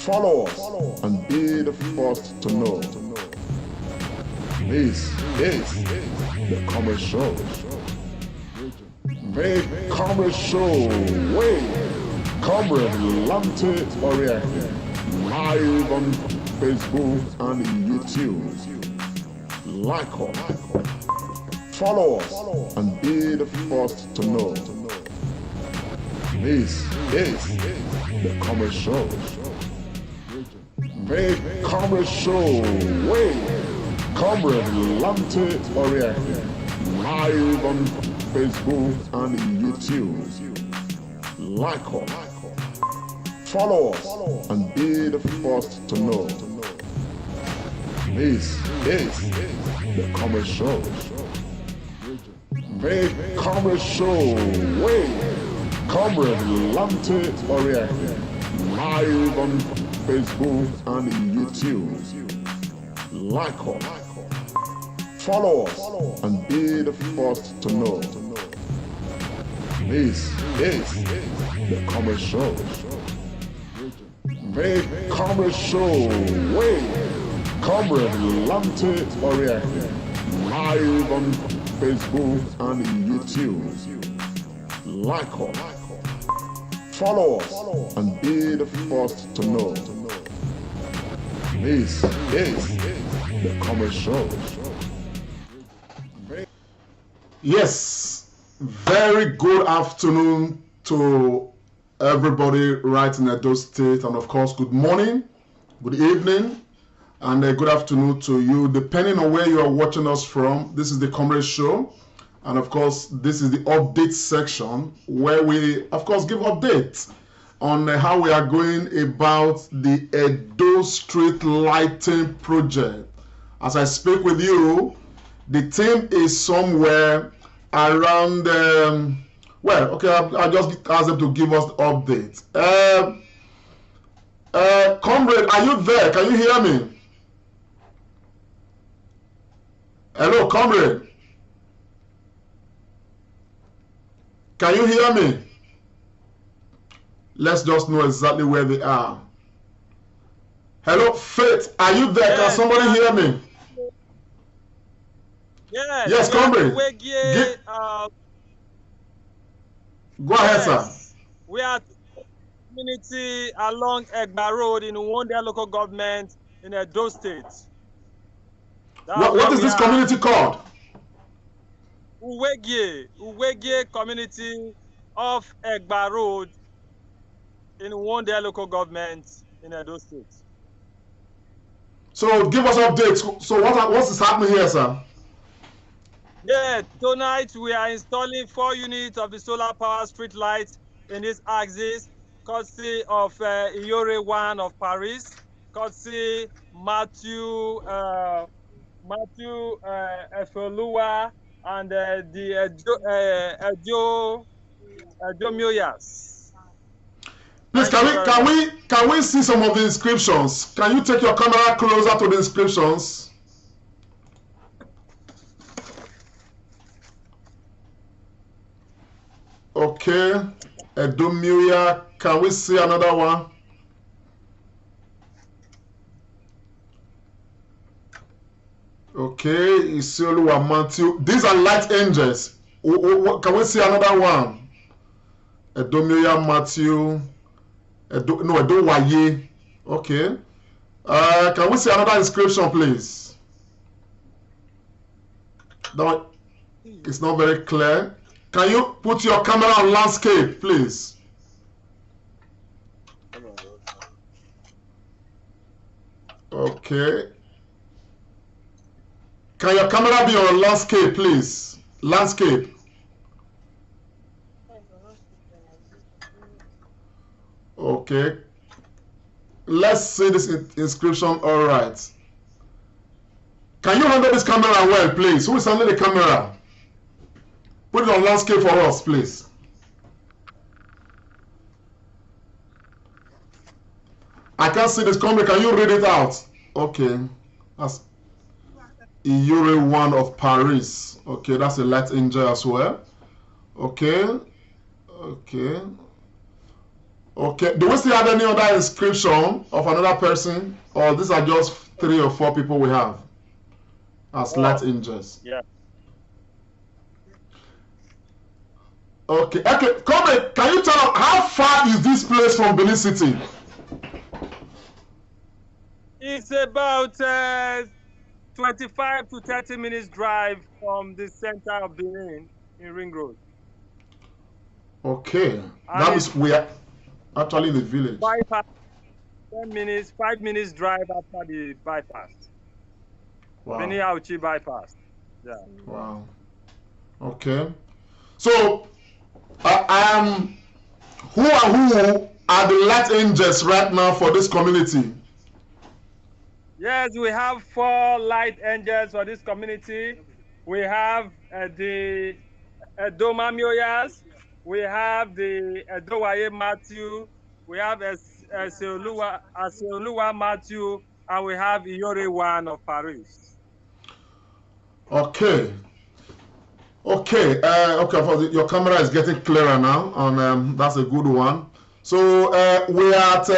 Follow us and be the first to know. This is the Commerce Show. Make Commerce Show way. Comrade Lante Oriake. Live on Facebook and YouTube. Like us. Follow us and be the first to know. This is the Commerce Show. Make Commerce Show way. Comrade Lante Oriake. Live on Facebook and YouTube. Like us. Follow us and be the first to know. This is the Commerce Show. Make Commerce Show way. Comrade Lante Oriake. Live on Facebook and YouTube. Like us. Follow us and be the first to know. This is the Commerce Show. Make Commerce Show way. Comrade Lante Oriake. Live on Facebook and YouTube. Like us. Follow us and be the first to know. This is the Commerce Show. Yes, very good afternoon to everybody right in Edo State, and of course good morning, good evening, and good afternoon to you depending on where you are watching us from. This is the Commerce Show, and of course this is the update section where we of course give updates on how we are going about the Edo Street lighting project. As I speak with you, the team is somewhere around well, okay, I'll just ask them to give us the update. Comrade, are you there? Can you hear me? Hello, comrade. Can you hear me? Let's just know exactly where they are. Hello, Faith, are you there? Yes, can somebody hear me? Yes, comrade. Go ahead, sir. We are community along Egba Road in UHUNWONDE local government in Edo State. What is this community called? Uwegie Community of Egba Road in UHUNWONDE local government in Edo State. So give us updates. So what is happening here, sir? Yeah, tonight we are installing 4 units of the solar power street lights in this axis, courtesy of Iyore 1 of Paris, courtesy Matthew Efelua, and the Edo Moyas. Please, can we see some of the inscriptions? Can you take your camera closer to the inscriptions? Okay, Edomia, can we see another one? Okay, Isioluwa Matthew. These are light angels. Can we see another one? Edomia Matthew. Edowaye. Okay. Can we see another inscription, please? No, it's not very clear. Can you put your camera on landscape, please? Okay. Can your camera be on landscape, please? Landscape. Okay. Let's see this inscription. All right. Can you handle this camera well, please? Who is handling the camera? Put it on landscape for us, please. I can't see this comment. Can you read it out? Okay. That's Iyore 1 of Paris. Okay, that's a light angel as well. Okay. Okay. Okay. Do we still have any other inscription of another person, or these are just 3 or 4 people we have as light angels? Yeah. Okay. Okay. Come, can you tell us how far is this place from Benin City? It's about 25 to 30 minutes drive from the center of Benin in Ring Road. Okay. That means we are actually in the village. 5 minutes drive after the bypass. Wow. Benin Auchi bypass. Yeah. Wow. Okay. So, who are the light angels right now for this community? Yes, we have 4 light angels for this community. We have the Edoma Mioyas, we have the Edowaye Matthew, we have Aseoluwa Matthew, and we have Iyore One of Paris. Okay. Okay. Okay. Your camera is getting clearer now, and that's a good one. So we are at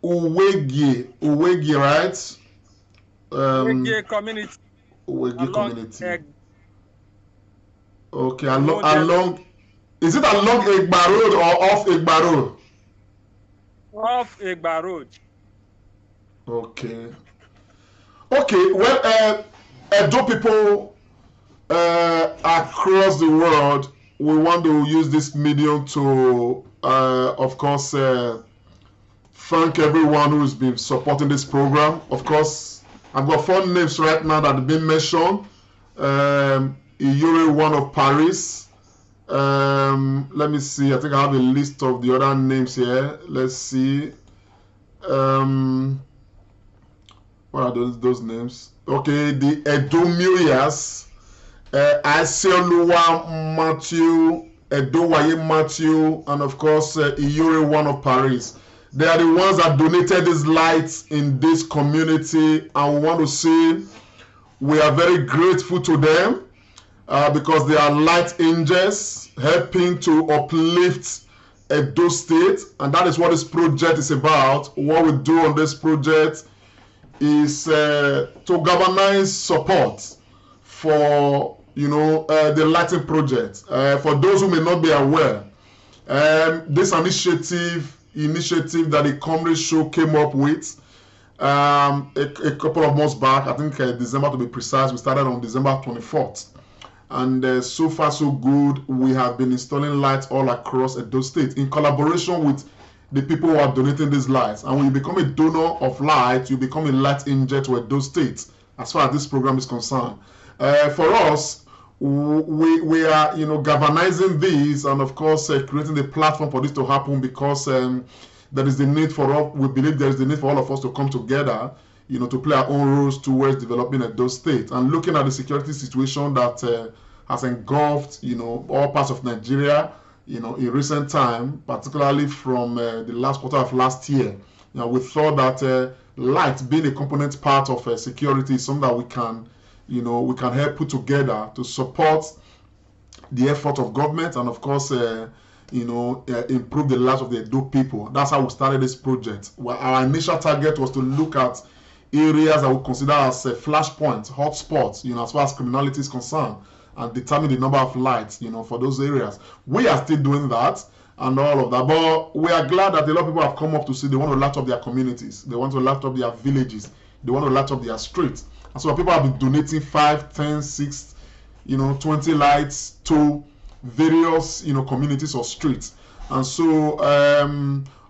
Uwegie, right? Uwegie Community. Uwegie Community. Okay, along. Is it along Egba Road or off Egba Road? Off Egba Road. Okay. Okay. Well, Edo people across the world, we want to use this medium to, of course, thank everyone who's been supporting this program. Of course, I've got 4 names right now that have been mentioned. Iyore One of Paris. Let me see. I think I have a list of the other names here. Let's see. What are those names? Okay, the Edomioyas, Aseoluwa Matthew, Edowaye Matthew, and of course Iyore One of Paris. They are the ones that donated these lights in this community, and we want to say we are very grateful to them because they are light angels helping to uplift Edo State, and that is what this project is about. What we do on this project is to galvanize support for the lighting project. For those who may not be aware, this initiative that the Comrade Show came up with a couple of months back, I think December to be precise. We started on December 24th, and so far so good. We have been installing lights all across Edo State in collaboration with the people who are donating these lights. And when you become a donor of light, you become a light angel to Edo State as far as this program is concerned. For us, we are galvanizing these, and of course creating the platform for this to happen, because there is the need for all. We believe there is the need for all of us to come together, to play our own roles towards developing Edo State, and looking at the security situation that has engulfed all parts of Nigeria in recent time, particularly from the last quarter of last year. We thought that light being a component part of security is something that we can help put together to support the effort of government, and of course improve the lives of the Edo people. That's how we started this project. Well, our initial target was to look at areas that we consider as flashpoints, hotspots, as far as criminality is concerned, and determine the number of lights, for those areas. We are still doing that and all of that, but we are glad that a lot of people have come up to see they want to light up their communities, they want to light up their villages, they want to light up their streets. And so people have been donating 5, 10, 6, 20 lights to various, communities or streets. And so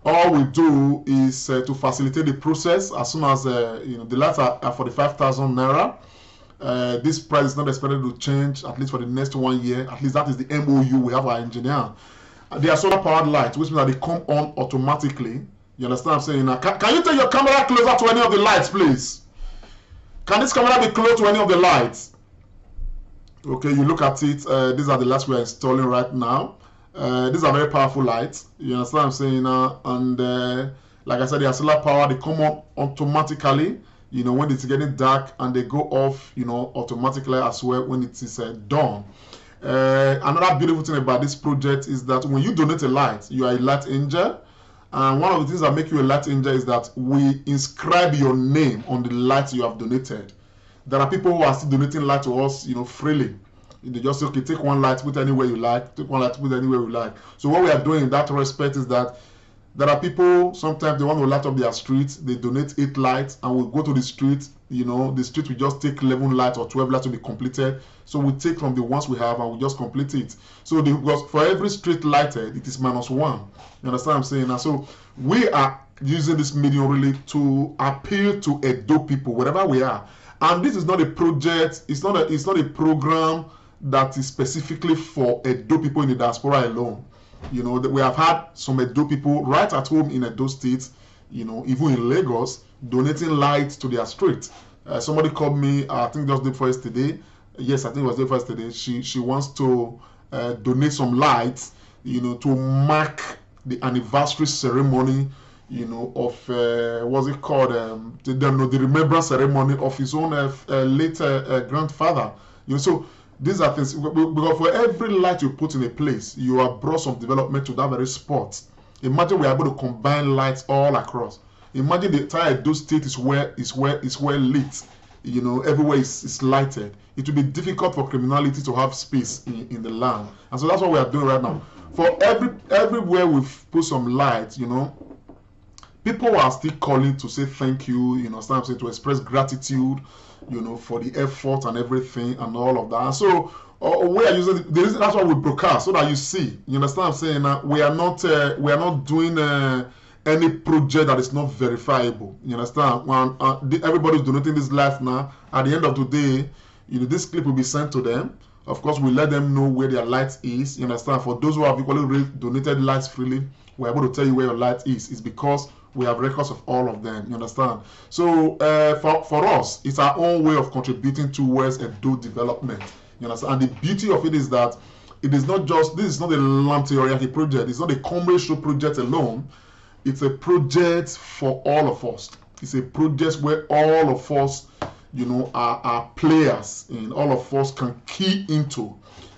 all we do is to facilitate the process. As soon as the lights are 45,000 naira, this price is not expected to change, at least for the next 1 year. At least that is the MOU we have our engineer. They are solar powered lights, which means that they come on automatically. You understand what I'm saying? Now, can you take your camera closer to any of the lights, please? Can this camera be close to any of the lights? Okay, you look at it. These are the lights we are installing right now. These are very powerful lights. You understand what I'm saying now? And like I said, they are solar powered. They come on automatically, when it's getting dark, and they go off, automatically as well when it is dawn. Another beautiful thing about this project is that when you donate a light, you are a light angel. And one of the things that make you a light angel is that we inscribe your name on the light you have donated. There are people who are still donating light to us, freely. They just say, okay, take one light, put anywhere you like, take one light, put anywhere you like. So what we are doing in that respect is that there are people, sometimes they want to light up their streets, they donate 8 lights, and we'll go to the street, the street will just take 11 lights or 12 lights to be completed. So we take from the ones we have and we just complete it. So because for every street lighted, it is -1. You understand what I'm saying? And so we are using this medium really to appeal to Edo people, wherever we are. And this is not a project, it's not a program that is specifically for Edo people in the diaspora alone. That we have had some Edo people right at home in Edo State, even in Lagos, donating lights to their street. Somebody called me, I think just day before yesterday. Yes, I think it was day before yesterday. She wants to donate some lights, to mark the anniversary ceremony, of what's it called? The remembrance ceremony of his own late grandfather. So these are things, because for every light you put in a place, you have brought some development to that very spot. Imagine we are able to combine lights all across. Imagine the entire Edo State is well lit. Everywhere is lighted. It will be difficult for criminality to have space in the land. And so that's what we are doing right now. For everywhere we've put some lights, people are still calling to say thank you, sometimes to express gratitude, for the effort and everything and all of that. And so we are using the reason that's why we broadcast, so that you see. You understand what I'm saying? We are not doing any project that is not verifiable. You understand? When everybody is donating this light now, at the end of the day, this clip will be sent to them. Of course, we let them know where their light is. You understand? For those who have equally donated lights freely, we're able to tell you where your light is. It's because we have records of all of them. You understand? So for us, it's our own way of contributing towards Edo development. You understand? And the beauty of it is that it is not just, this is not a Lamteoriaki project. It's not a commercial project alone. It's a project for all of us. It's a project where all of us, are players, and all of us can key into.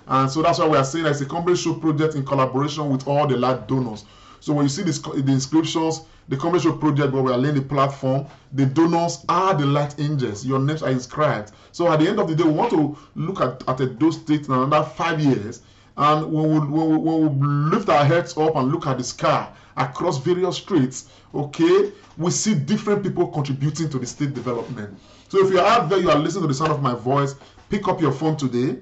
And so that's why we are saying that it's a commercial project in collaboration with all the light donors. So when you see the inscriptions, the commercial project where we are laying the platform, the donors are the light angels. Your names are inscribed. So at the end of the day, we want to look at Edo State in another 5 years, and when we lift our heads up and look at the sky across various streets, okay, we see different people contributing to the state development. So if you're out there, you are listening to the sound of my voice, pick up your phone today,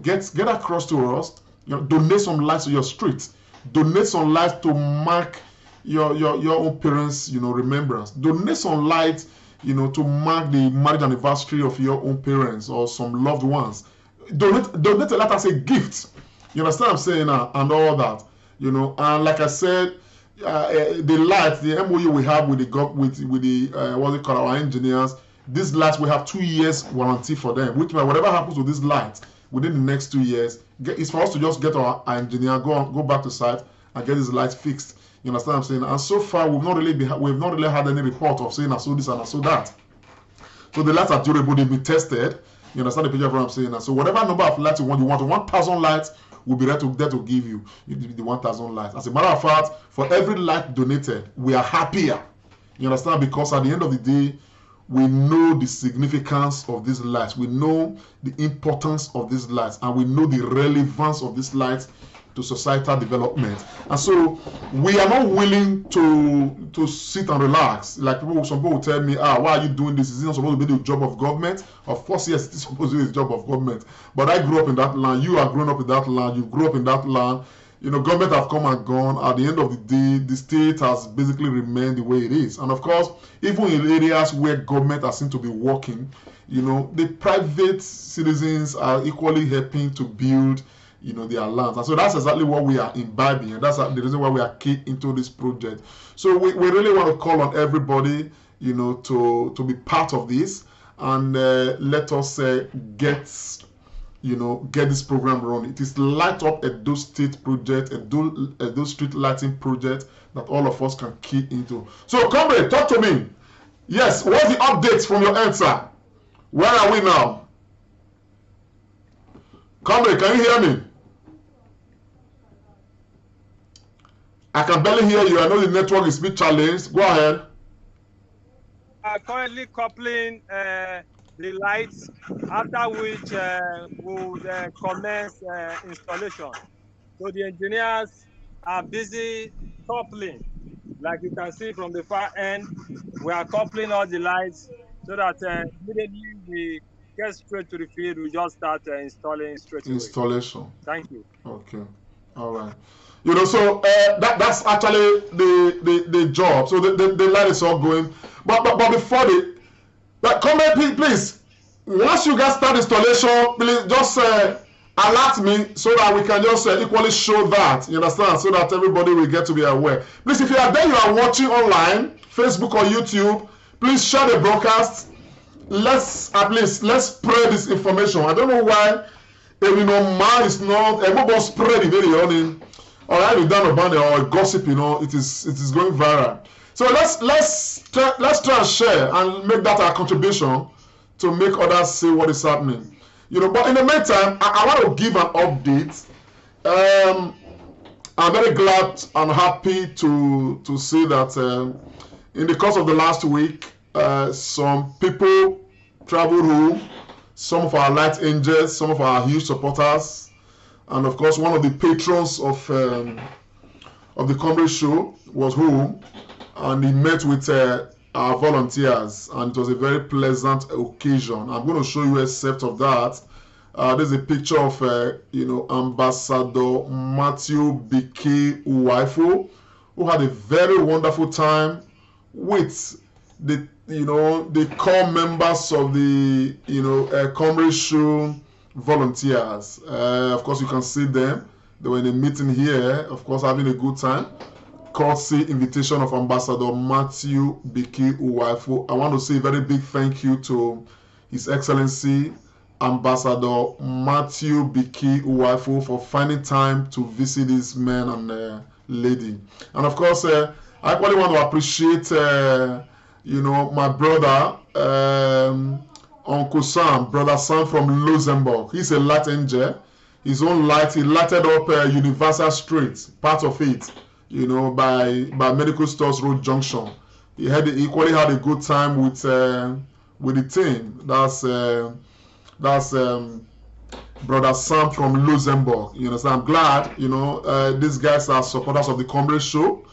get across to us, donate some lights to your street, donate some lights to mark your own parents, remembrance. Donate some lights, to mark the marriage anniversary of your own parents or some loved ones. Donate a light as a gift. You understand what I'm saying now? And all that, And like I said, the lights, the MOU we have with the our engineers, these lights we have 2 years warranty for them. Which means whatever happens to these lights within the next 2 years, it's for us to just get our engineer, go back to site and get these lights fixed. You understand what I'm saying? And so far, we've not really had any report of saying I saw this and I saw that. So the lights are durable, they've been tested. You understand the picture of what I'm saying? And so whatever number of lights you want 1,000 lights, we'll be there to give you the 1,000 lights. As a matter of fact, for every light donated, we are happier. You understand? Because at the end of the day, we know the significance of these lights. We know the importance of these lights, and we know the relevance of these lights to societal development. And so we are not willing to sit and relax. Like some people will tell me, why are you doing this? Is it not supposed to be the job of government? Of course, yes, it is supposed to be the job of government. But I grew up in that land. You are grown up in that land. You grew up in that land. Government have come and gone. At the end of the day, the state has basically remained the way it is. And of course, even in areas where government has seemed to be working, the private citizens are equally helping to build their lands. And so that's exactly what we are imbibing, and that's the reason why we are key into this project. So we really want to call on everybody, to be part of this, and let us get this program running. It is Light Up Edo State project, Edo Street Lighting project that all of us can key into. So, comrade, talk to me. Yes, what's the updates from your end, sir? Where are we now? Comrade, can you hear me? I can barely hear you. I know the network is a bit challenged. Go ahead. Are currently coupling the lights, after which we'll commence installation. So the engineers are busy coupling. Like you can see from the far end, we are coupling all the lights so that immediately we get straight to the field, we just start installing straight away. Installation. Thank you. Okay. All right. So that's actually the job. So the light is all going. But before comment, please. Once you guys start installation, please just alert me so that we can just equally show that. You understand? So that everybody will get to be aware. Please, if you are there, you are watching online, Facebook or YouTube, please share the broadcast. Let's spread this information. I don't know why man is not everybody spread the video on or I be done about it or gossip, it is going viral. So let's try and share and make that our contribution to make others see what is happening. But in the meantime, I want to give an update. I'm very glad and happy to see that in the course of the last week, some people traveled home, some of our light angels, some of our huge supporters, and of course one of the patrons of the comedy show was home, and he met with our volunteers, and it was a very pleasant occasion. I'm going to show you a set of that. There's a picture of Ambassador Matthew BK Uwaifo, who had a very wonderful time with the core members of the comedy show volunteers. Of course, you can see them. They were in a meeting here, of course, having a good time. Courtesy invitation of Ambassador Matthew BK Uwaifo. I want to say a very big thank you to His Excellency Ambassador Matthew BK Uwaifo for finding time to visit these men and lady. And of course, I actually want to appreciate my brother, Uncle Sam, Brother Sam from Luxembourg. He's a light angel. His own light, he lighted up Universal Street, part of it, by Medical Stores Road Junction. He equally had a good time with the team. That's Brother Sam from Luxembourg. So I'm glad, these guys are supporters of the comedy show.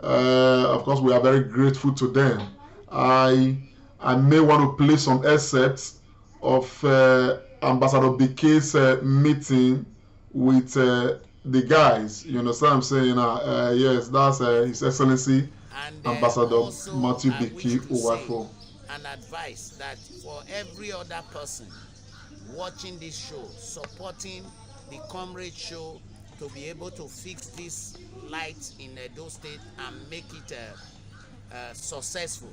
Of course, we are very grateful to them. I may want to play some excerpts of Ambassador BK's meeting with the guys. You understand what I'm saying? Yes, that's His Excellency Ambassador Matthew BK Uwaifo. And advice that for every other person watching this show, supporting the comrade show, to be able to fix this light in Edo State and make it successful.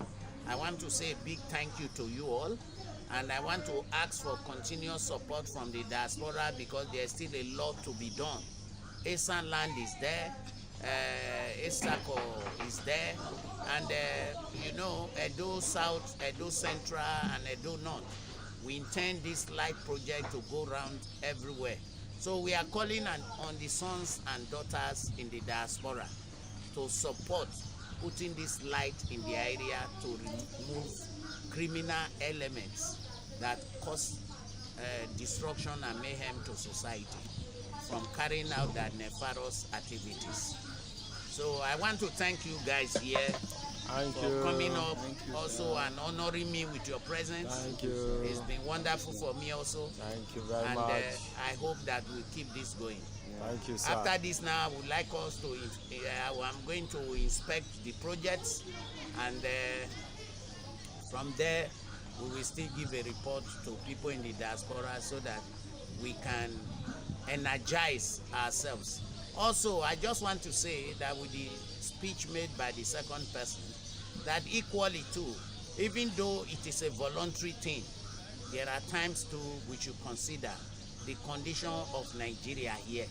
I want to say a big thank you to you all, and I want to ask for continuous support from the diaspora because there's still a lot to be done. Esan Land is there, Esako is there, and Edo South, Edo Central, and Edo North. We intend this light project to go around everywhere. So we are calling on the sons and daughters in the diaspora to support putting this light in the area to remove criminal elements that cause destruction and mayhem to society from carrying out their nefarious activities. So I want to thank you guys here for coming up also and honoring me with your presence. Thank you. It's been wonderful for me also. Thank you very and much. I hope that we keep this going. Thank you, sir. After this now, I would like us to, I'm going to inspect the projects, and from there, we will still give a report to people in the diaspora so that we can energize ourselves. Also, I just want to say that with the speech made by the second person, that equally too, even though it is a voluntary thing, there are times too we should consider the condition of Nigeria here.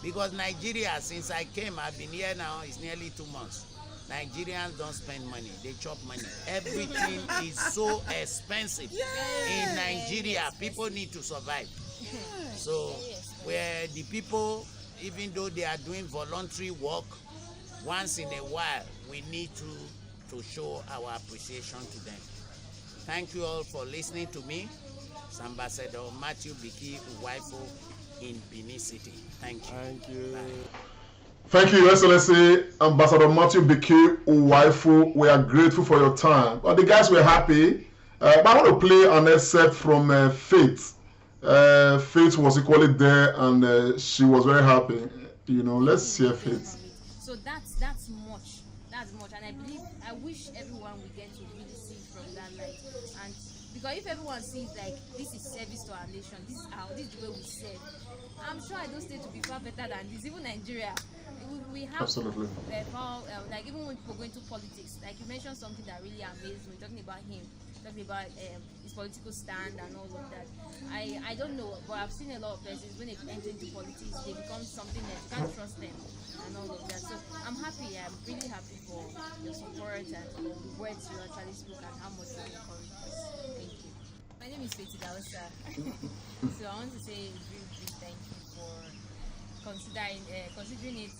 Because Nigeria, since I came, I've been here now, it's nearly 2 months. Nigerians don't spend money, they chop money. Everything is so expensive. In Nigeria, people need to survive. So, where the people, even though they are doing voluntary work, once in a while, we need to show our appreciation to them. Thank you all for listening to me. It's Ambassador Matthew Biki Uwaifo in Benin City. Thank you. Thank you. Bye. Thank you, Your Excellency, Ambassador Matthew Biki Uwaifo. We are grateful for your time. But the guys were happy. But I want to play an excerpt from Faith. Faith was equally there, and she was very happy. Let's hear Faith. So that's much. That's much, and I wish everyone would get to really see from that light. And because if everyone sees like this is service to our nation, this is the way we serve. I'm sure those states will be far better than this. Even Nigeria, we have Absolutely. Like even when people go into politics, like you mentioned something that really amazed me, talking about him, talking about his political stand and all of that. I don't know, but I've seen a lot of persons when they enter into politics, they become something that you can't trust them and all of that. So I'm happy. I'm really happy for your support and the words you actually spoke and how much you encourage us. Thank you. My name is Faith Dawsa. So I want to say a very big thank you for considering it.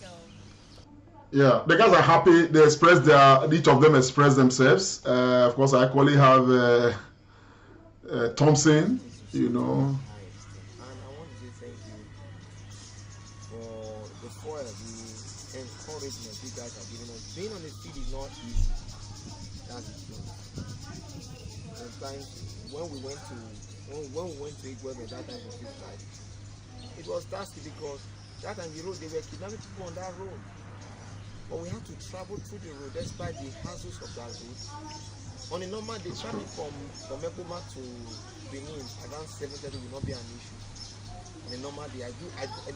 Yeah, the guys are happy. They each of them express themselves. Of course, I equally have Thompson, And I want to say thank you for the support, the encouragement you guys are giving us. Being on the field is not easy. That's the truth. Sometimes when we went to Egba that time for this life, it was tasky because that time they were kidnapping people on that road. But we had to travel through the road despite the hassles of that road. On a normal day, traveling from Egba to Benin around 7:30 will not be an issue. On a normal day, at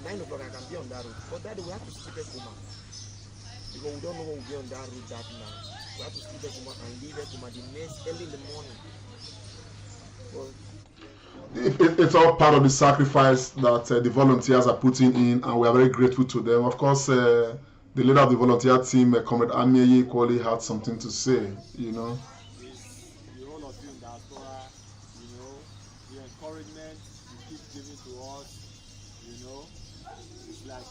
9 o'clock I can be on that road. But that day we have to sleep at Egba because we don't know when we'll be on that road that night. We have to sleep at Egba and leave Egba the next early in the morning. It's all part of the sacrifice that the volunteers are putting in, and we are very grateful to them. Of course, the leader of the volunteer team, Comrade Amiye, equally had something to say. The whole of you in diaspora, the encouragement you keep giving to us, it's like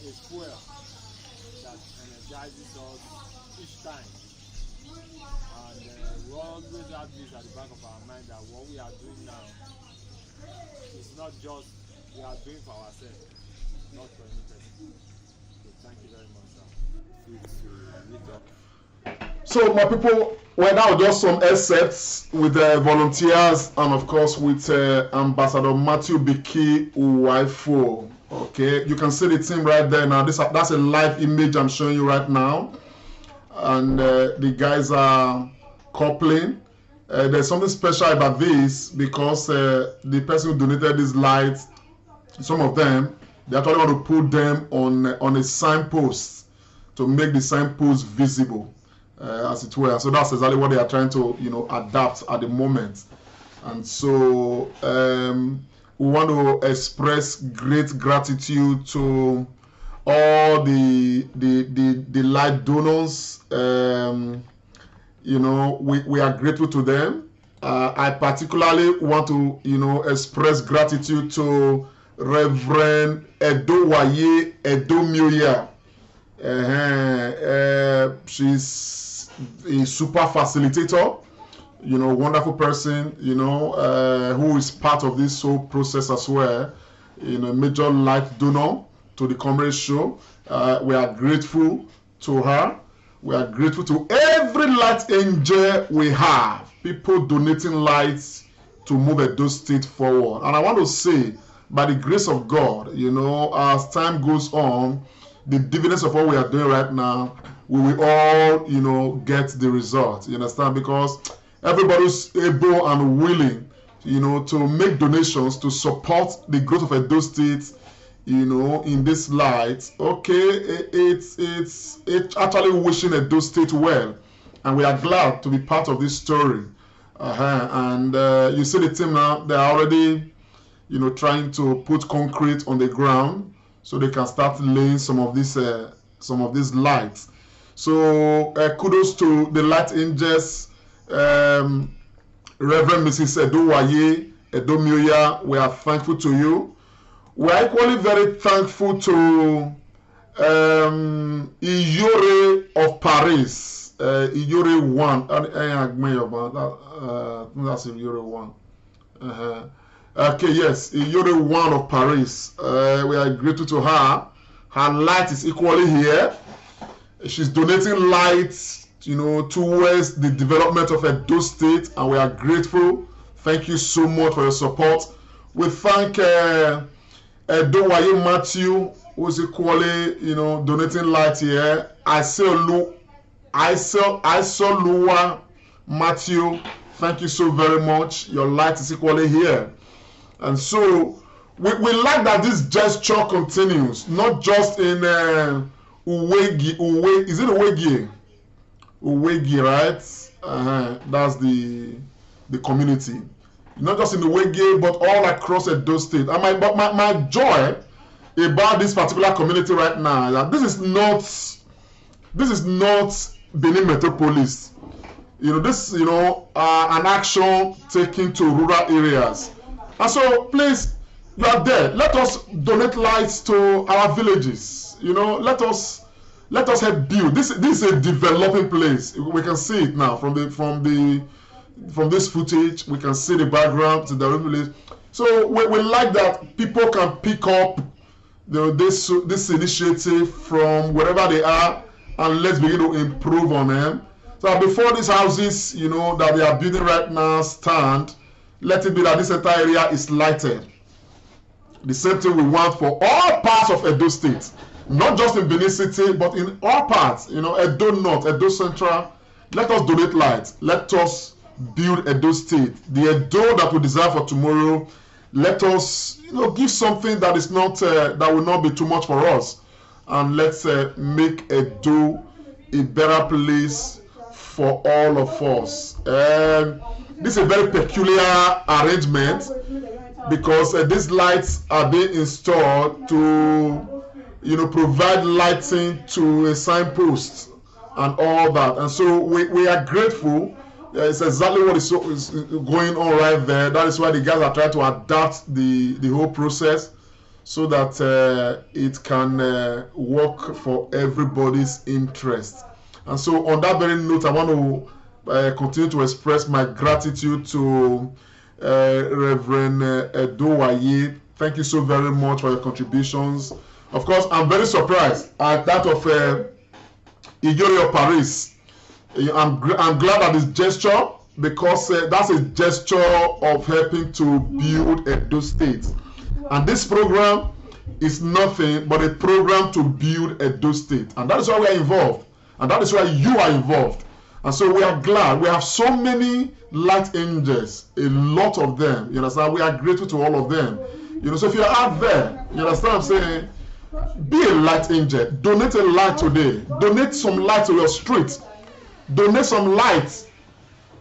a fuel that energizes us each time. And we always have this at the back of our mind that what we are doing now is not just we are doing for ourselves, not for any person. So thank you very much, sir. So my people, well, that was just some excerpts with the volunteers and of course with Ambassador Matthew Biki Uwaifo. Okay, you can see the team right there now. That's a live image I'm showing you right now, and the guys are coupling. There's something special about this because the person who donated these lights, some of them, they actually want to put them on a signpost to make the signpost visible, as it were. So that's exactly what they are trying to adapt at the moment. And so we want to express great gratitude to all the light donors. We are grateful to them. I particularly want to express gratitude to Reverend Edowaye Edomioya. She's a super facilitator, wonderful person, who is part of this whole process as well, major light donor to the Comrade Show. We are grateful to her. We are grateful to every light angel we have, people donating lights to move Edo State forward. And I want to say, by the grace of God, as time goes on, the dividends of what we are doing right now, we will all, get the result. You understand? Because everybody's able and willing, to make donations to support the growth of Edo State, in this light. Okay, it's actually wishing Edo State well, and we are glad to be part of this story. And you see the team now; they are already, trying to put concrete on the ground so they can start laying some of these lights. So kudos to the light angels, Reverend Mrs. Edowaye Edomioya. We are thankful to you. We are equally very thankful to Iyore of Paris, Iyore 1. That's Iyore 1. Okay, yes, Iyore 1 of Paris. We are grateful to her. Her light is equally here. She's donating lights, towards the development of Edo State, and we are grateful. Thank you so much for your support. We thank Edowaye Matthew, who's equally, donating light here. I saw Lua Matthew. Thank you so very much. Your light is equally here. And so we like that this gesture continues, not just in Uwegie. Is it Uwegie? Uwegie, right? That's the community. Not just in Uwegie, but all across Edo State. And my joy about this particular community right now is that this is not Benin Metropolis. This an action taken to rural areas. And so please, you are there. Let us donate lights to our villages. Let us help build. This is a developing place. We can see it now from this footage. We can see the background to the village. So we like that people can pick up this initiative from wherever they are, and let's begin to improve on them. So before these houses, that they are building right now stand, let it be that this entire area is lighted. The same thing we want for all parts of Edo State, not just in Benin City, but in all parts. Edo North, Edo Central. Let us donate lights. Let us build Edo State, the Edo that we desire for tomorrow. Let us, give something that is not that will not be too much for us, and let's make Edo a better place for all of us. This is a very peculiar arrangement because these lights are being installed to, provide lighting to a signpost and all that. And so we are grateful. It's exactly what is going on right there. That is why the guys are trying to adapt the whole process so that it can work for everybody's interest. And so on that very note, I want to continue to express my gratitude to Reverend Edowaye. Thank you so very much for your contributions. Of course, I'm very surprised at that of Iyore of Paris. I'm glad at this gesture because that's a gesture of helping to build Edo State. And this program is nothing but a program to build Edo State. And that is why we are involved. And that is why you are involved. And so we are glad. We have so many light angels, a lot of them. You understand? We are grateful to all of them. So if you're out there, you understand what I'm saying? Be a light angel. Donate a light today. Donate some light to your street. Donate some light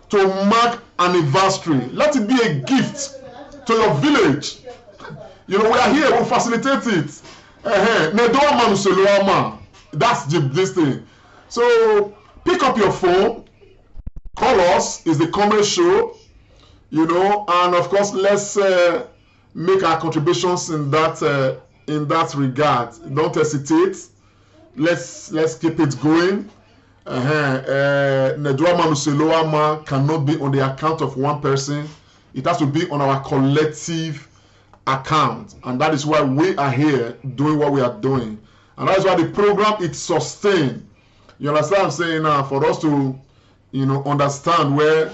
to mark anniversary. Let it be a gift to your village. We are here. We'll facilitate it. That's this thing. So pick up your phone, call us. It's the Comrade Show, and of course let's make our contributions in that regard. Don't hesitate. Let's keep it going. Nedwama Nuseloama cannot be on the account of one person. It has to be on our collective account, and that is why we are here doing what we are doing, and that is why the program is sustained. You understand what I'm saying now? For us to, understand where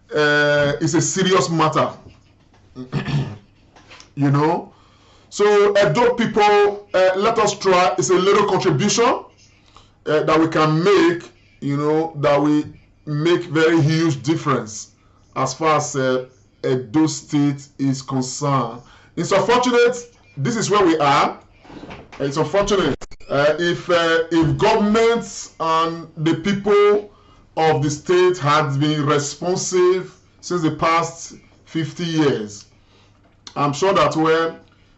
it's a serious matter. So Edo people, let us try. It's a little contribution that we can make. That we make very huge difference as far as Edo State is concerned. It's unfortunate. This is where we are. It's unfortunate. If governments and the people of the state had been responsive since the past 50 years, I'm sure that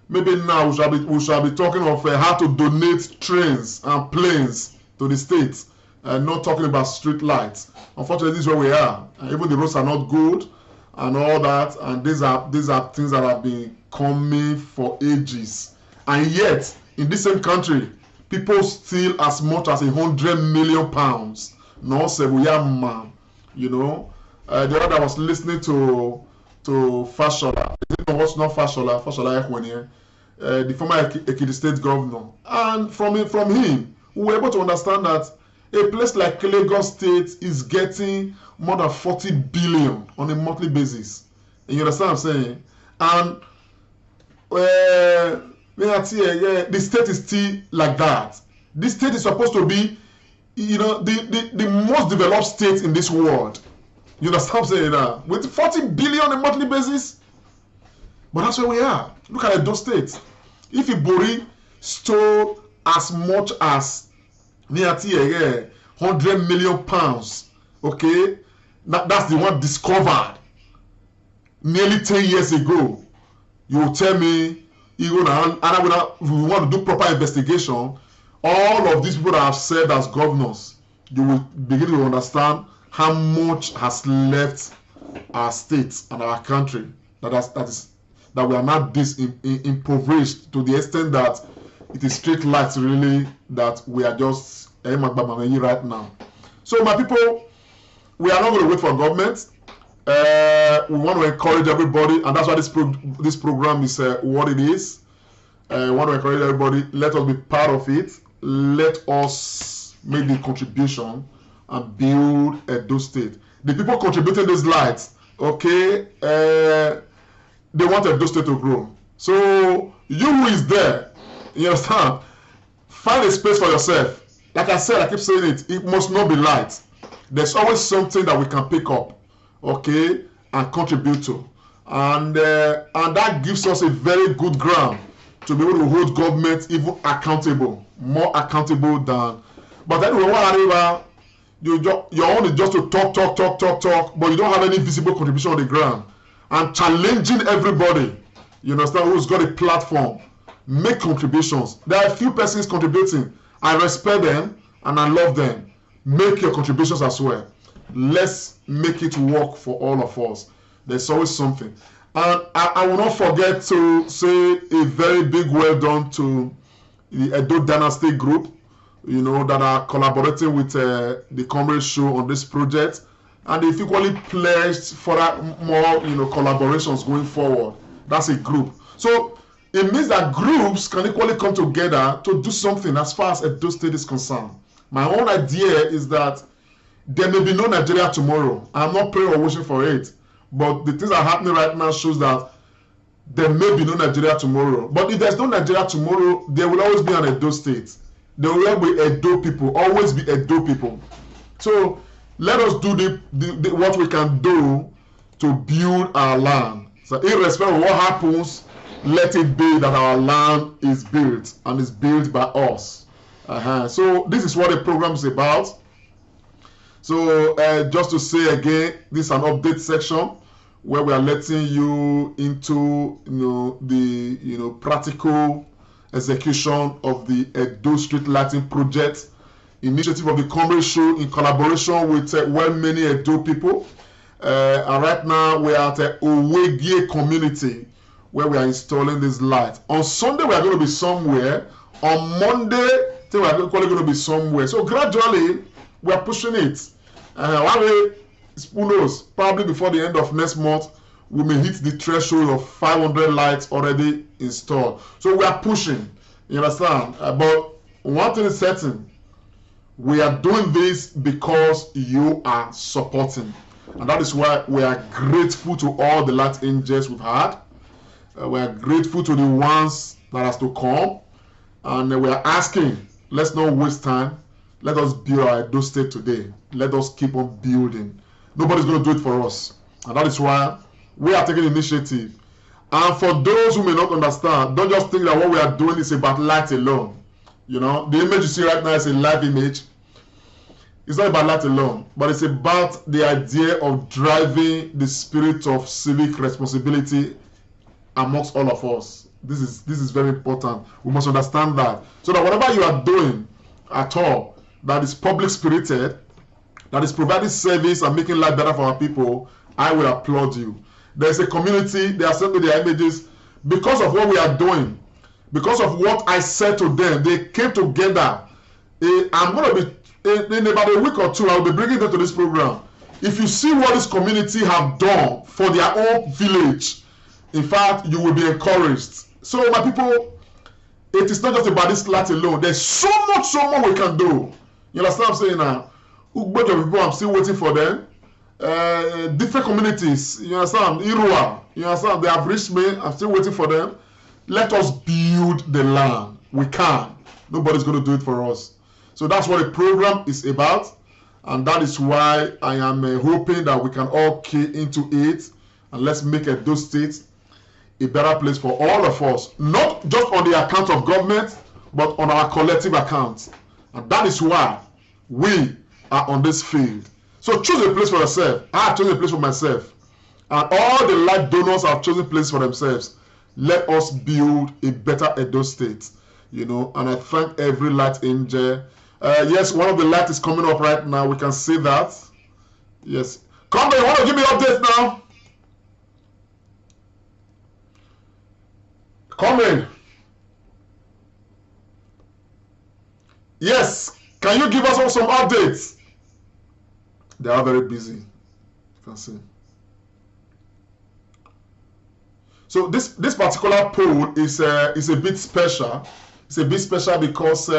maybe now we shall be talking of how to donate trains and planes to the state, and not talking about street lights. Unfortunately, this is where we are. Even the roads are not good and all that, and these are things that have been coming for ages. And yet, in this same country, people steal as much as £100 million. No, man. You know, the other I was listening to Fashola. What's not Fashola? Fashola Ekwenie, the former Ekiti State governor, and from him, we were able to understand that a place like Lagos State is getting more than 40 billion on a monthly basis. And you understand what I'm saying? And the state is still like that. This state is supposed to be, you know, the most developed state in this world. You understand what I'm saying now? With 40 billion on a monthly basis. But that's where we are. Look at those states. If Ibori stole as much as £100 million, okay, that's the one discovered nearly 10 years ago. You will tell me, we want to do proper investigation. All of these people that have served as governors, you will begin to understand how much has left our states and our country. That we are not this impoverished to the extent that it is straight lights really that we are just right now. So my people, we are not going to wait for government. We want to encourage everybody, and that's why this program is what it is. We want to encourage everybody. Let us be part of it. Let us make the contribution and build Edo State. The people contributing these lights, okay, they want Edo State to grow. So you who is there, you understand, find a space for yourself. Like I said, I keep saying it must not be light. There's always something that we can pick up, okay, and contribute to. And that gives us a very good ground to be able to hold government even accountable, more accountable than. But anyway, whatever, your own is just to talk, but you don't have any visible contribution on the ground. And challenging everybody, you understand, who's got a platform, make contributions. There are a few persons contributing. I respect them and I love them. Make your contributions as well. Let's make it work for all of us. There's always something. And I will not forget to say a very big well done to the Edo Dynasty Group, you know, that are collaborating with the Comrade Show on this project. And they've equally pledged for more, you know, collaborations going forward. That's a group. So it means that groups can equally come together to do something as far as Edo State is concerned. My own idea is that there may be no Nigeria tomorrow. I'm not praying or wishing for it. But the things that are happening right now shows that there may be no Nigeria tomorrow. But if there's no Nigeria tomorrow, there will always be an Edo State. There will always be Edo people. Always be Edo people. So let us do what we can do to build our land. So irrespective of what happens, let it be that our land is built and is built by us. So this is what the program is about. So just to say again, this is an update section where we are letting you into the practical execution of the Edo Street Lighting Project initiative of the Comrade Show in collaboration with many Edo people. And right now we are at the Uwegie Community where we are installing this light. On Sunday we are going to be somewhere. On Monday I think we are going to be somewhere. So gradually we are pushing it. Who knows? Probably before the end of next month we may hit the threshold of 500 lights already installed. So we are pushing. You understand? But one thing is certain. We are doing this because you are supporting. And that is why we are grateful to all the light angels we've had. We are grateful to the ones that has to come. And we are asking, let's not waste time. Let us build our Edo State today. Let us keep on building. Nobody's going to do it for us. And that is why we are taking initiative. And for those who may not understand, don't just think that what we are doing is about light alone. You know, the image you see right now is a live image. It's not about light alone, but it's about the idea of driving the spirit of civic responsibility amongst all of us. This is very important. We must understand that. So that whatever you are doing at all that is public spirited, that is providing service and making life better for our people, I will applaud you. There's a community, they are sending their images because of what we are doing. because of what I said to them, they came together. I'm going to be, in about a week or two, I'll be bringing them to this program. If you see what this community have done for their own village, in fact, you will be encouraged. So my people, it is not just about this light alone. There's so much more we can do. You understand what I'm saying now? Bunch of people, I'm still waiting for them. Different communities, you understand? Irua, you understand? They have reached me, I'm still waiting for them. Let us build the land. We can. Nobody's going to do it for us. So that's what the program is about. And that is why I am hoping that we can all key into it. And let's make Edo State a better place for all of us. Not just on the account of government, but on our collective account. And that is why we are on this field. So choose a place for yourself. I have chosen a place for myself. And all the light donors have chosen places for themselves. Let us build a better Edo State. You know, and I thank every light angel. Yes, one of the lights is coming up right now. We can see that. Yes. Come on, you want to give me update now? Come in. Yes. Can you give us all some updates? They are very busy. You can see. So this particular poll is a bit special. It's a bit special because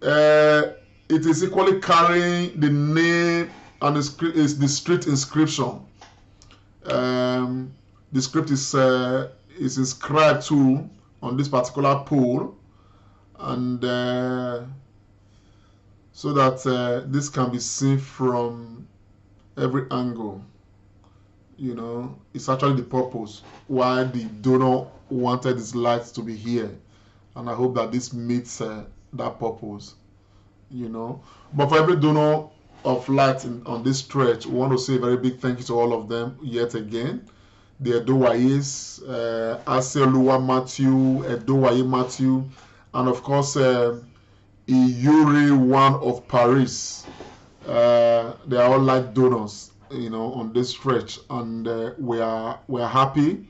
it is equally carrying the name and the street inscription. The script is inscribed to on this particular poll, and so that this can be seen from every angle. You know, it's actually the purpose why the donor wanted his lights to be here, and I hope that this meets that purpose. You know, but for every donor of light on this stretch, we want to say a very big thank you to all of them yet again. The Edoways, Aseoluwa Matthew, Edowaye Matthew, and of course Iyuri one of Paris. They are all light donors, you know, on this stretch, and we are happy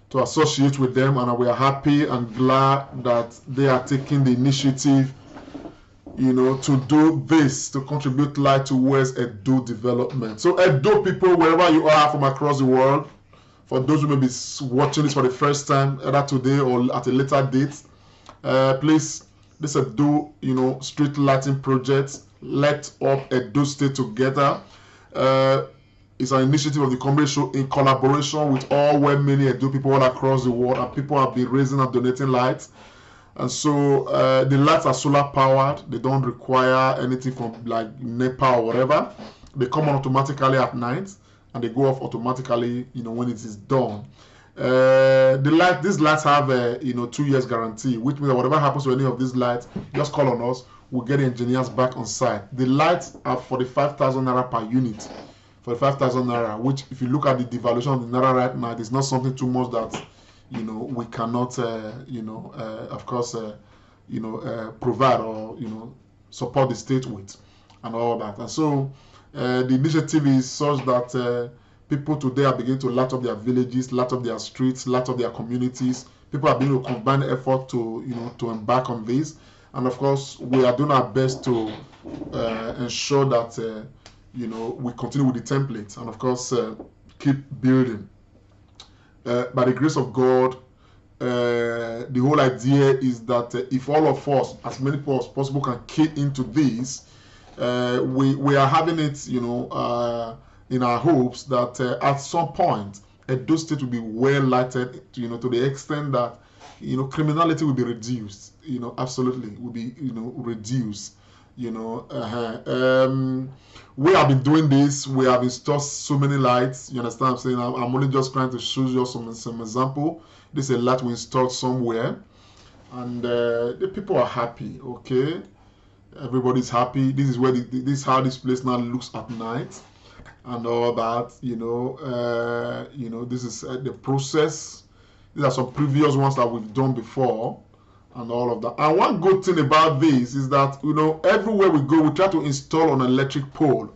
to associate with them, and we are happy and glad that they are taking the initiative, you know, to do this, to contribute light towards Edo development. So Edo people, wherever you are from across the world, for those who may be watching this for the first time, either today or at a later date, please, this Edo, you know, street lighting project, Light Up Edo State Together. It's an initiative of the Community Show in collaboration with all many Edo people all across the world, and people have been raising and donating lights. And so the lights are solar powered. They don't require anything from like NEPA or whatever. They come on automatically at night, and they go off automatically, you know, when it is done. These lights have a 2 years guarantee, which means that whatever happens to any of these lights, just call on us. We'll get the engineers back on site. The lights are 45,000 naira per unit. 45,000 naira, which if you look at the devaluation of the naira right now, it's not something too much that, you know, we cannot, of course, provide or, you know, support the state with and all that. And so the initiative is such that people today are beginning to light up their villages, light up their streets, light up their communities. People are beginning to combine effort to, you know, to embark on this. And of course, we are doing our best to ensure that, you know, we continue with the template and of course keep building. By the grace of God, the whole idea is that if all of us, as many people as possible, can key into this, we are having it, you know, in our hopes that at some point Edo State will be well lighted, you know, to the extent that, you know, criminality will be reduced, you know, absolutely will be, you know, reduced, you know. We have been doing this. We have installed so many lights. You understand what I'm saying? I'm only just trying to show you some example. This is a light we installed somewhere, and the people are happy. Okay, everybody's happy. This is where this is how this place now looks at night, and all that. You know, this is the process. These are some previous ones that we've done before, and all of that. And one good thing about this is that, you know, everywhere we go, we try to install an electric pole.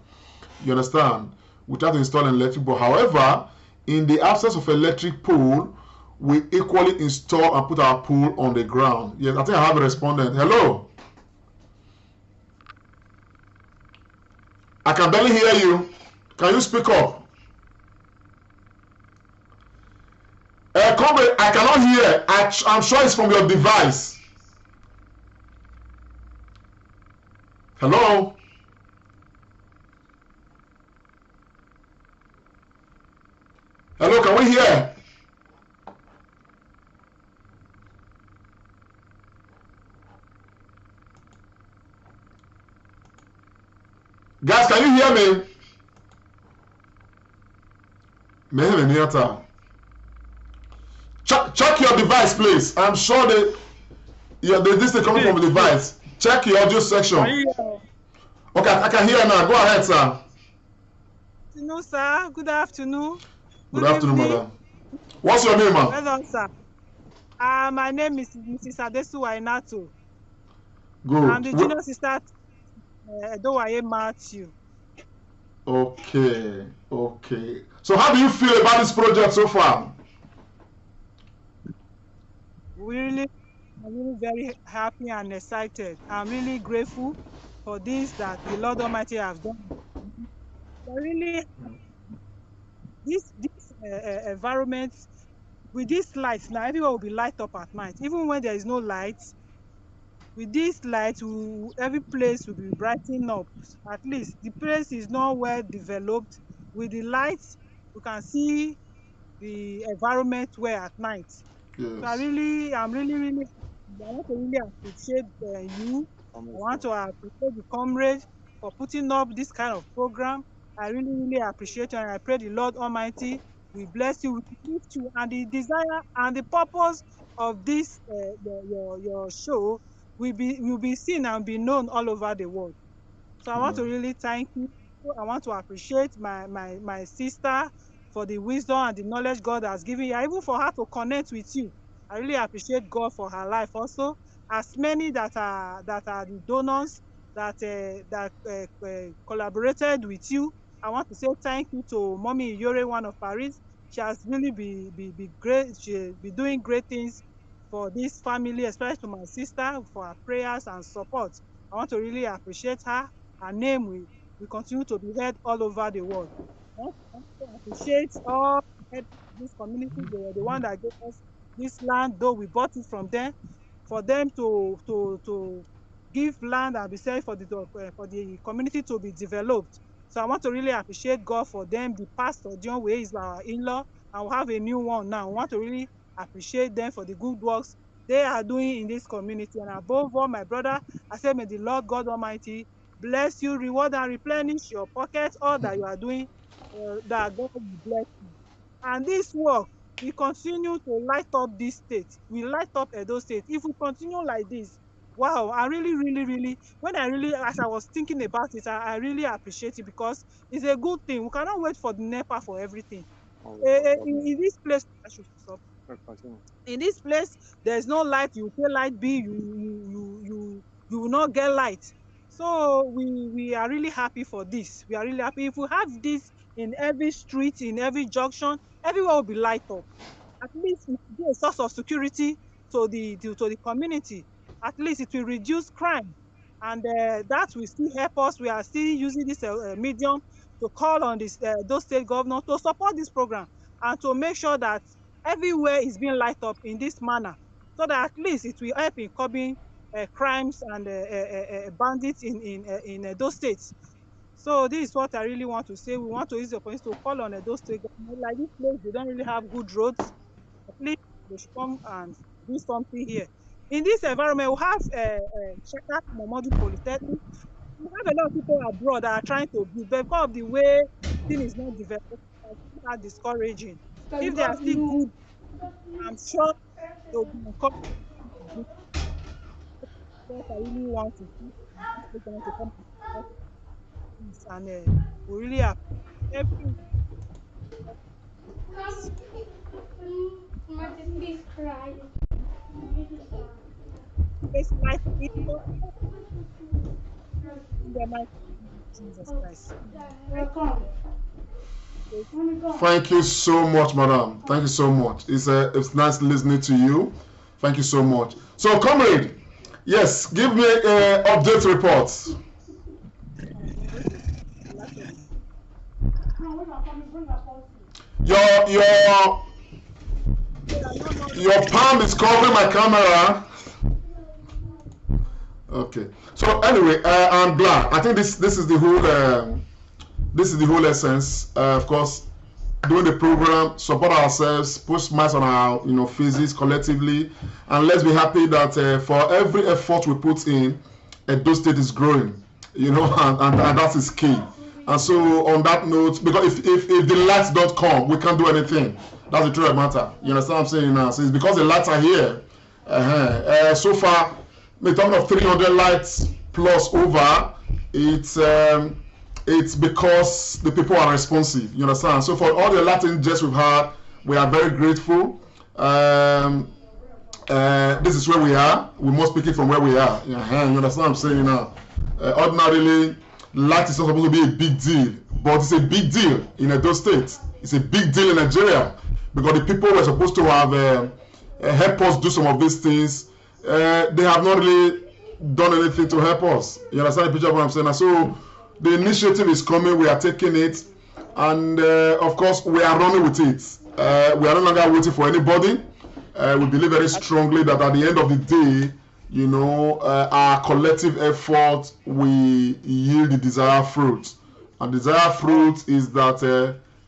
You understand? We try to install an electric pole. However, in the absence of electric pole, we equally install and put our pool on the ground. Yes, I think I have a respondent. Hello. I can barely hear you. Can you speak up? Comrade, I cannot hear. I'm sure it's from your device. Hello? Hello, can we hear? Guys, can you hear me? Check your device, please. I'm sure this is coming from the device. Check your audio section. Okay, I can hear now. Go ahead, sir. Afternoon, sir. Good afternoon. Good afternoon, madam. What's your name, ma'am? Well done, sir. My name is Mrs. Adesu Wainato. Good. I'm the junior sister Edowaye Matthew. Okay. So how do you feel about this project so far? I'm really very happy and excited. I'm really grateful for this that the Lord Almighty has done. Really, this environment with these lights now, everywhere will be light up at night. Even when there is no lights, with these lights, every place will be brightened up. At least the place is not well developed. With the lights, you can see the environment well at night. Yes. So I'm really, I want to really appreciate you. I want to appreciate the comrade for putting up this kind of program. I really appreciate you, and I pray the Lord Almighty will bless you, will lift you, and the desire and the purpose of this your show will be seen and be known all over the world. So I want to really thank you. I want to appreciate my sister for the wisdom and the knowledge God has given her, even for her to connect with you. I really appreciate God for her life also. As many that are the donors that collaborated with you, I want to say thank you to Mommy Iyore, one of Paris. She has really be great. She be doing great things for this family, especially to my sister, for her prayers and support. I want to really appreciate her. Her name will continue to be heard all over the world. I want to appreciate all the head of this community. They were the one that gave us this land, though we bought it from them, for them to give land and be said for the community to be developed. So I want to really appreciate God for them. The pastor John Way is our in-law, and we have a new one now. I want to really appreciate them for the good works they are doing in this community. And above all, my brother, I say, may the Lord God Almighty bless you, reward and replenish your pockets, all that you are doing, that God will bless you. And this work, we continue to light up this state. We light up Edo State. If we continue like this, wow, I really, as I was thinking about it, I really appreciate it, because it's a good thing. We cannot wait for the NEPA for everything. In this place, I should stop. In this place, there's no light. You pay light bill, you will not get light. So we are really happy for this. We are really happy. If we have this in every street, in every junction, everywhere will be light up. At least it will be a source of security to the community. At least it will reduce crime, and that will still help us. We are still using this medium to call on those state governors to support this program, and to make sure that everywhere is being light up in this manner, so that at least it will help in curbing crimes and bandits in those states. So this is what I really want to say. We want to use the opportunity to call on those state government. Like this place, they don't really have good roads. At least they should come and do something here. In this environment, we have Shaka Momodu Polytechnic. We have a lot of people abroad that are trying to build, but because of the way thing is not developed, it's are discouraging. If they are still good, I'm sure they will be encouraged to do what I really want to see. They want to come and support this, and we really appreciate every place like it in the mighty name of Jesus Christ. Thank you. Thank you so much, madam. Thank you so much. It's nice listening to you. Thank you so much. So, comrade, yes, give me update reports. Your palm is covering my camera. Okay. So anyway, I'm glad. I think this is the whole essence. Of course, doing the program, support ourselves, put smiles on our faces collectively, and let's be happy that for every effort we put in, Edo State is growing. And that is key. And so on that note, because if the lights don't come, we can't do anything. That's the truth of the matter. You understand what I'm saying now? So it's because the lights are here. So far, we're talking of 300 lights plus over. It's because the people are responsive. You understand? So for all the Latin jests we've had, we are very grateful. This is where we are. We're more speaking from where we are. You understand what I'm saying now? Ordinarily, light is not supposed to be a big deal, but it's a big deal in Edo State. It's a big deal in Nigeria because the people were supposed to have help us do some of these things. They have not really done anything to help us. You understand the picture of what I'm saying? And so the initiative is coming. We are taking it, and of course we are running with it. We are no longer waiting for anybody. We believe very strongly that at the end of the day, our collective effort will yield the desired fruit. And the desired fruit is that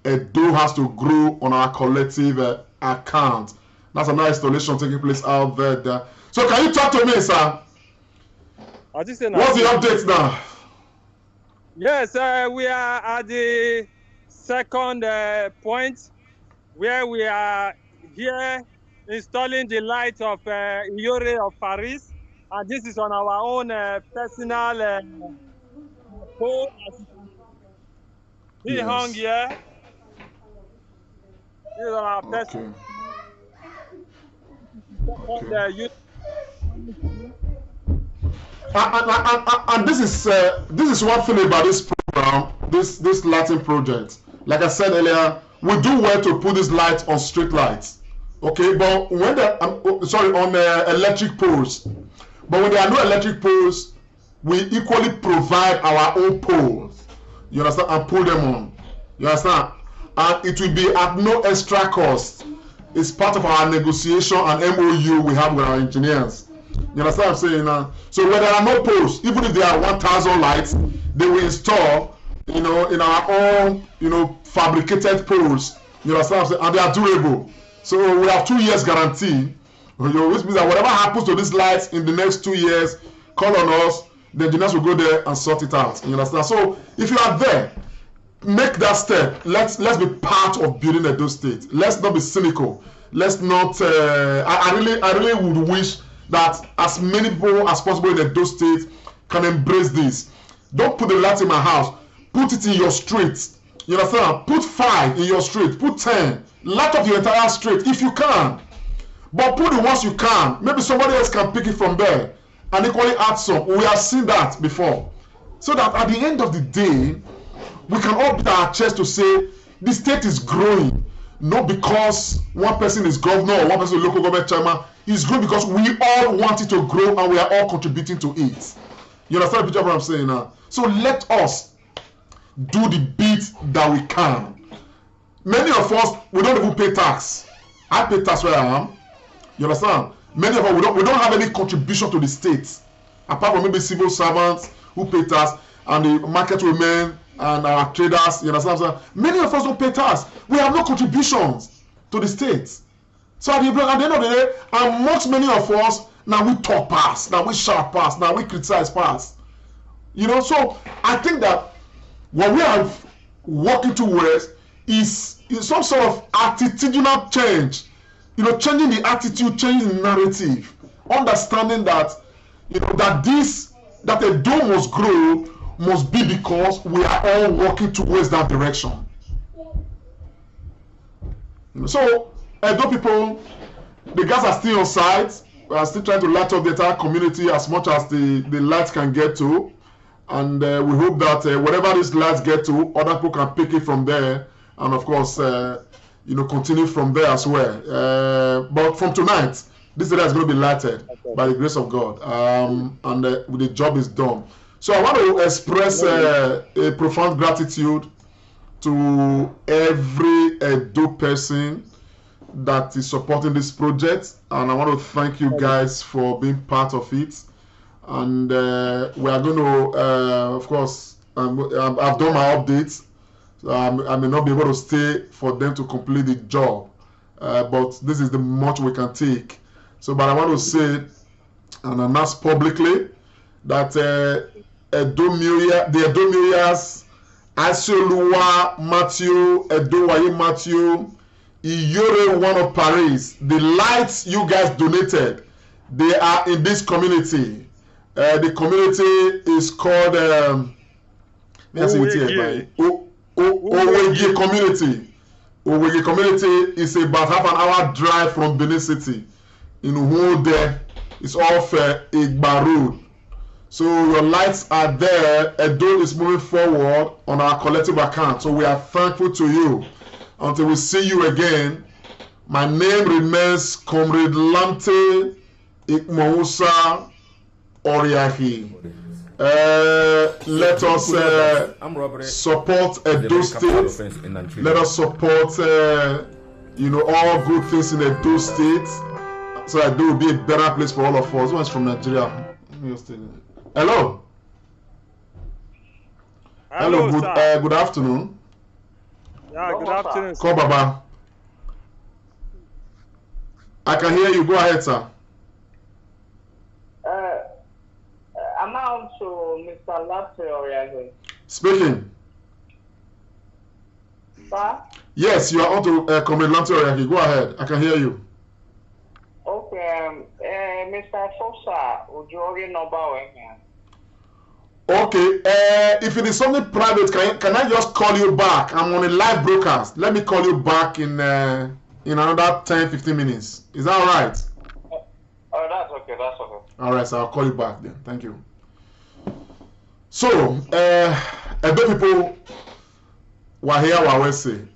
Edo has to grow on our collective account. That's another installation taking place out there. So can you talk to me, sir? What's the update now? Yes, we are at the second point where we are here installing the light of Iyore of Paris, and this is on our own personal pole. He hung here. This is on our personal. Okay. And this is one thing about this program, this lighting project. Like I said earlier, we do well to put this light on street lights. Okay, but when on electric poles, but when there are no electric poles, we equally provide our own poles. You understand? And pull them on. You understand? And it will be at no extra cost. It's part of our negotiation and MOU we have with our engineers. You understand what I'm saying now? So when there are no poles, even if there are 1,000 lights, they will install, in our own, fabricated poles. You understand what I'm saying? And they are durable. So we have 2 years guarantee, which means that whatever happens to these lights in the next 2 years, call on us, the engineers will go there and sort it out. You understand? So if you are there, make that step. Let's be part of building Edo State. Let's not be cynical. Let's not. I really would wish that as many people as possible in Edo State can embrace this. Don't put the light in my house. Put it in your street. You understand? Put 5 in your street. Put 10. Light up your entire street if you can. But put the ones you can. Maybe somebody else can pick it from there and equally add some. We have seen that before. So that at the end of the day, we can all beat our chest to say the state is growing. Not because one person is governor or one person is local government chairman. It's growing because we all want it to grow and we are all contributing to it. You understand the picture of what I'm saying now? So let us do the bit that we can. Many of us, we don't even pay tax. I pay tax where I am. You understand? Many of us, we don't have any contribution to the state. Apart from maybe civil servants who pay tax and the market women and our traders. You understand what I'm saying? Many of us don't pay tax. We have no contributions to the state. So at the end of the day, amongst many of us, now we talk past, now we shout past, now we criticize past. So I think that what we are working towards is some sort of attitudinal change. Changing the attitude, changing the narrative, understanding that that a dome must grow must be because we are all working towards that direction. So Edo people, the guys are still on site. We are still trying to light up the entire community as much as the lights can get to, and we hope that whatever these lights get to, other people can pick it from there and of course, continue from there as well. But from tonight, this area is going to be lighted by the grace of God, and the job is done. So I want to express a profound gratitude to every Edo person that is supporting this project, and I want to thank you guys for being part of it. And we are going to, of course, I've done my updates. So I may not be able to stay for them to complete the job, but this is the much we can take. So, but I want to say and announce publicly that the Edo Murias, Asioluwa Matthew, Edo Waye Matthew, Iyore one of Paris, the lights you guys donated, they are in this community. The community is called Uwegie Community. Uwegie Community is about half an hour drive from Benin City. In Uwegie, it's off Egba Road. So your lights are there. Edo is moving forward on our collective account. So we are thankful to you. Until we see you again, my name remains Comrade Lamte Ikmousa Oriahi. Let us support Edo State. Let us support all good things in Edo State, so that Edo will be a better place for all of us. Who is from Nigeria? Hello. Hello. Good afternoon. Yeah, good afternoon. Call Baba. I can hear you. Go ahead, sir. Am I on to Mr. Latte Oriahi? Speaking. Sir? Yes, you are on to Comrade Latte Oriahi. Go ahead. I can hear you. Okay. Mr. Fosa, would you already know about him? Okay. If it is something private, can I just call you back? I'm on a live broadcast. Let me call you back in another 10-15 minutes. Is that all right? Oh, that's okay. That's okay. All right, so I'll call you back then. Thank you. So, Edo people, Wahia Wawese,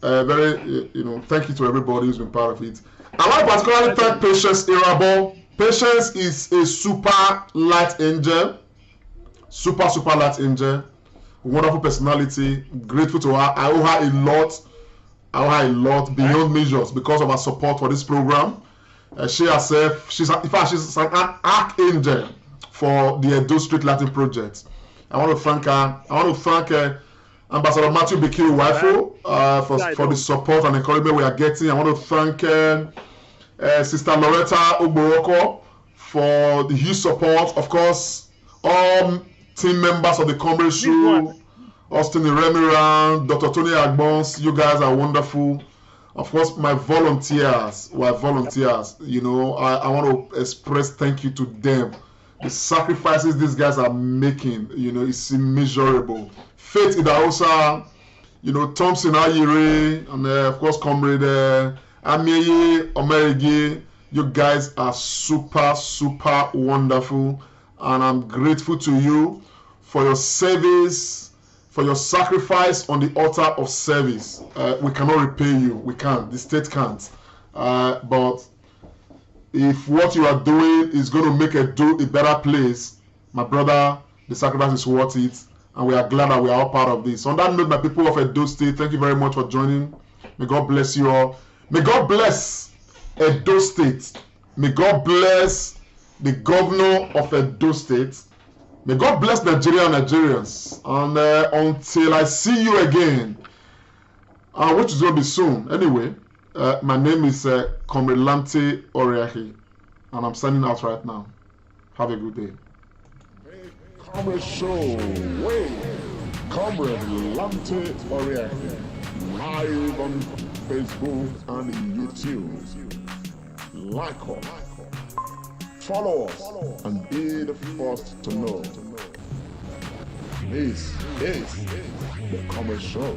thank you to everybody who's been part of it. I want to particularly thank Patience Irabo. Patience is a super light angel. Super light angel. Wonderful personality. Grateful to her. I owe her a lot beyond measures because of her support for this program. She herself, she's an archangel for the Edo Street Lighting Project. I want to thank her. I want to thank Ambassador Matthew Bekiri Wifo for the support and encouragement we are getting. I want to thank Sister Loretta Ogboroko for the huge support. Of course, all team members of the Comrade Show, Austin Iremiran, Dr. Tony Agbons, you guys are wonderful. Of course, my volunteers were volunteers. I want to express thank you to them. The sacrifices these guys are making, it's immeasurable. Faith Idaosa, Thompson Ayire, and of course, Comrade Amieye Omerigi. You guys are super wonderful, and I'm grateful to you for your service, for your sacrifice on the altar of service. We cannot repay you. We can't. The state can't. But if what you are doing is going to make Edo a better place, my brother, the sacrifice is worth it. And we are glad that we are all part of this. On that note, my people of Edo State, thank you very much for joining. May God bless you all. May God bless Edo State. May God bless the governor of Edo State. May God bless Nigeria and Nigerians. And until I see you again, which is going to be soon. Anyway, my name is Comrade Lamte Oriahi, and I'm signing out right now. Have a good day. Comrade Show with Comrade Lamte Oriahi, live on Facebook and YouTube. Like us, follow us, and be the first to know. This is the Comrade Show.